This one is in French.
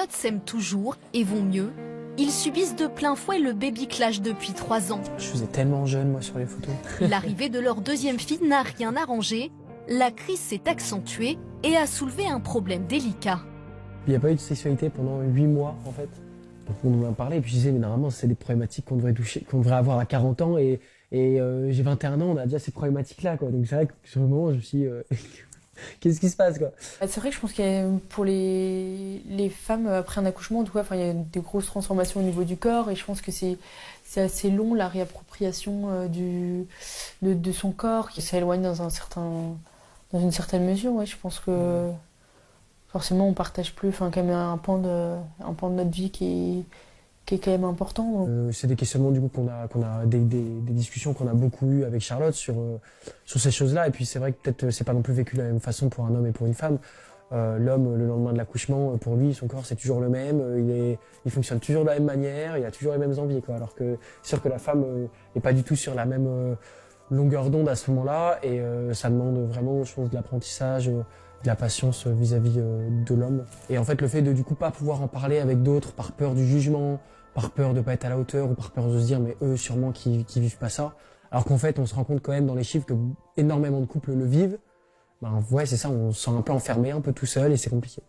Charlotte s'aiment toujours et vont mieux. Ils subissent de plein fouet le baby clash depuis 3 ans. Je faisais tellement jeune, moi, sur les photos. L'arrivée de leur deuxième fille n'a rien arrangé. La crise s'est accentuée et a soulevé un problème délicat. Il n'y a pas eu de sexualité pendant 8 mois, en fait. Donc on en a parlé, et puis je disais, mais normalement, c'est des problématiques qu'on devrait avoir à 40 ans, et j'ai 21 ans, on a déjà ces problématiques-là, quoi. Donc c'est vrai que sur le moment, je me suis dit, qu'est-ce qui se passe, quoi? C'est vrai que je pense qu'il y a, pour les femmes après un accouchement, en tout cas, il y a des grosses transformations au niveau du corps, et je pense que c'est assez long, la réappropriation de son corps, qui s'éloigne dans une certaine mesure. Ouais. Je pense que forcément, on partage plus, quand même un pan de notre vie qui est quand même important. C'est des questionnements du coup qu'on a des discussions qu'on a beaucoup eues avec Charlotte sur ces choses-là. Et puis c'est vrai que peut-être c'est pas non plus vécu de la même façon pour un homme et pour une femme. L'homme, le lendemain de l'accouchement, pour lui, son corps c'est toujours le même. Il fonctionne toujours de la même manière. Il a toujours les mêmes envies, quoi. Alors que c'est sûr que la femme n'est pas du tout sur la même longueur d'onde à ce moment-là. Et ça demande vraiment, je pense, de l'apprentissage, de la patience vis-à-vis de l'homme. Et en fait, le fait de du coup pas pouvoir en parler avec d'autres par peur du jugement, par peur de pas être à la hauteur ou par peur de se dire mais eux sûrement qui vivent pas ça. Alors qu'en fait, on se rend compte quand même dans les chiffres que énormément de couples le vivent. Ben ouais, c'est ça, on se sent un peu enfermé, un peu tout seul et c'est compliqué.